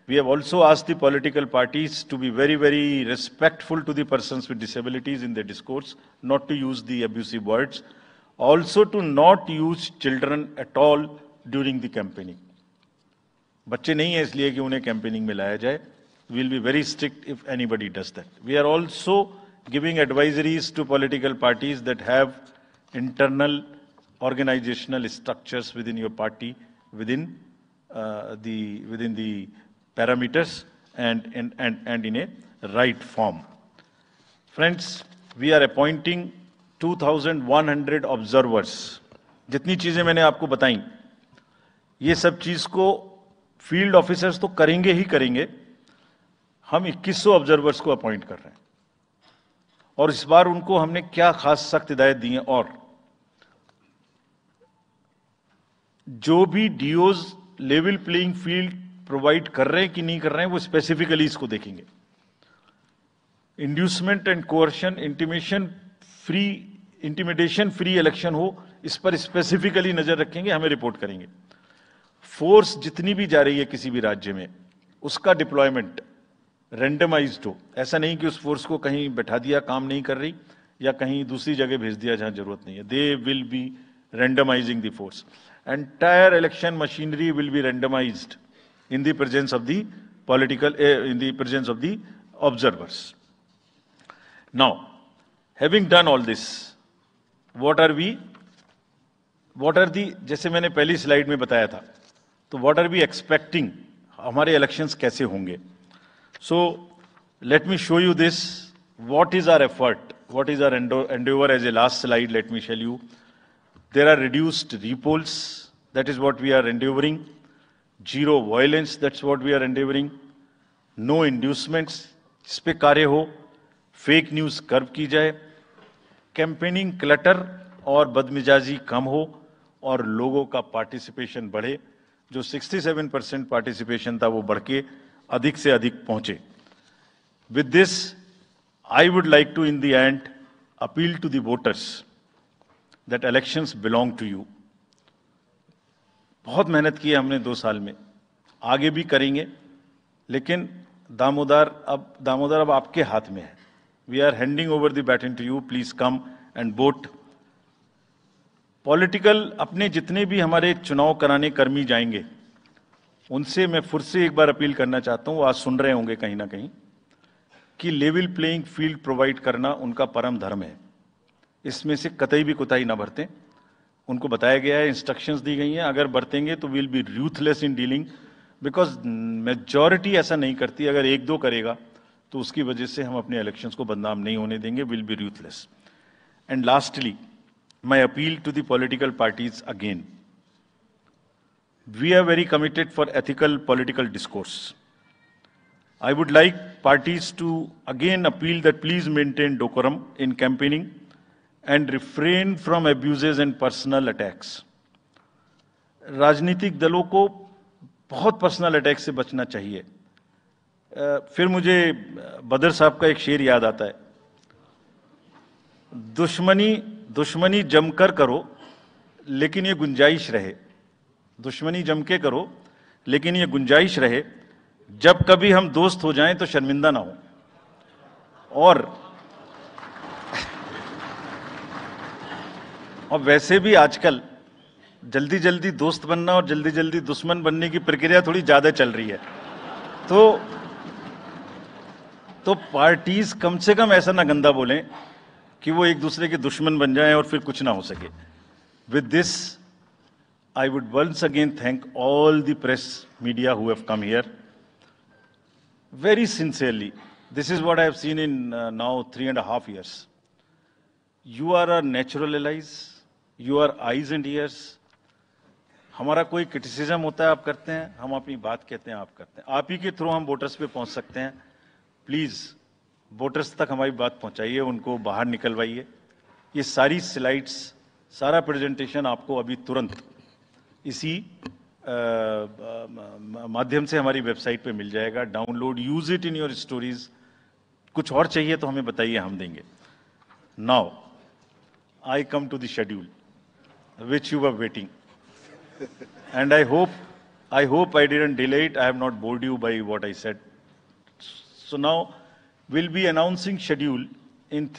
We have also asked the political parties to be very, very respectful to the persons with disabilities in their discourse, not to use the abusive words, also to not use children at all during the campaigning. बच्चे नहीं है इसलिए कि उन्हें campaigning में लाया जाए. We will be very strict if anybody does that. We are also giving advisories to political parties that have internal organizational structures within your party, within the parameters and in a right form. Friends, we are appointing 2,100 observers. जितनी चीजें मैंने आपको बताई, ये सब चीज को field officers तो करेंगे ही करेंगे. हम 2100 ऑब्जर्वर्स को अपॉइंट कर रहे हैं और इस बार उनको हमने क्या खास सख्त हिदायत दी है. और जो भी डीओज लेवल प्लेइंग फील्ड प्रोवाइड कर रहे हैं कि नहीं कर रहे हैं, वो स्पेसिफिकली इसको देखेंगे. Inducement and coercion, intimidation free election हो, इस पर स्पेसिफिकली नजर रखेंगे, हमें रिपोर्ट करेंगे. फोर्स जितनी भी जा रही है किसी भी राज्य में, उसका डिप्लॉयमेंट रैंडमाइज्ड हो. ऐसा नहीं कि उस फोर्स को कहीं बैठा दिया, काम नहीं कर रही, या कहीं दूसरी जगह भेज दिया जहां जरूरत नहीं है. They will be randomising the force. Entire election machinery will be randomised in the presence of the observers. Now, having done all this, what are the, जैसे मैंने पहली स्लाइड में बताया था, तो what are we expecting, हमारे elections कैसे होंगे. So, let me show you this, what is our effort, what is our endeavor. As a last slide, let me tell you, there are reduced repolls, that is what we are endeavoring. Zero violence, that's what we are endeavoring. No inducements, इस पे कार्य हो. Fake news curve की जाए. Campaigning clutter और बदमिजाजी कम हो और लोगों का पार्टिसिपेशन बढ़े. जो 67% पार्टिसिपेशन था वो बढ़ के अधिक से अधिक पहुंचे. With this I would like to in the end appeal to the voters that elections belong to you. बहुत मेहनत की है हमने 2 साल में, आगे भी करेंगे, लेकिन दामोदर अब आपके हाथ में है. We are handing over the baton to you. Please come and vote. Political अपने जितने भी हमारे चुनाव कराने कर्मी जाएंगे, उनसे मैं फिर से एक बार अपील करना चाहता हूं, वो आज सुन रहे होंगे कहीं ना कहीं, कि लेवल प्लेइंग फील्ड प्रोवाइड करना उनका परम धर्म है. इसमें से कतई भी कोताही ना बरतें. उनको बताया गया है, इंस्ट्रक्शंस दी गई हैं, अगर बरतेंगे तो will be ruthless in dealing, because majority ऐसा नहीं करती. अगर 1-2 करेगा तो उसकी वजह से हम अपने इलेक्शंस को बदनाम नहीं होने देंगे. Will be ruthless. And lastly, my appeal to the political parties again. We are very committed for ethical political discourse. I would like parties to again appeal that please maintain decorum in campaigning and refrain from abuses and personal attacks. राजनीतिक दलों को बहुत personal attack से बचना चाहिए. फिर मुझे बदर साहब का एक शेर याद आता है, दुश्मनी जमकर करो लेकिन ये गुंजाइश रहे. दुश्मनी जम के करो लेकिन ये गुंजाइश रहे, जब कभी हम दोस्त हो जाएं तो शर्मिंदा ना हो. और वैसे भी आजकल जल्दी जल्दी दोस्त बनना और जल्दी जल्दी दुश्मन बनने की प्रक्रिया थोड़ी ज्यादा चल रही है. तो पार्टीज कम से कम ऐसा ना गंदा बोलें कि वो एक दूसरे के दुश्मन बन जाएं और फिर कुछ ना हो सके. With this I would once again thank all the press media who have come here very sincerely. This is what I have seen in now 3.5 years. You are our natural allies. You are eyes and ears. हमारा कोई criticism होता है आप करते हैं, हम अपनी बात कहते हैं आप करते हैं. आप ही के थ्रू हम वोटर्स पे पहुंच सकते हैं. प्लीज वोटर्स तक हमारी बात पहुंचाइए, उनको बाहर निकलवाइए. ये सारी स्लाइड्स, सारा प्रेजेंटेशन आपको अभी तुरंत इसी माध्यम से हमारी वेबसाइट पे मिल जाएगा. Download, use it in your stories. कुछ और चाहिए तो हमें बताइए, हम देंगे. Now I come to the schedule which you were waiting, and I I hope I didn't delay it. I have not bored you by what I said. So now we'll be announcing schedule in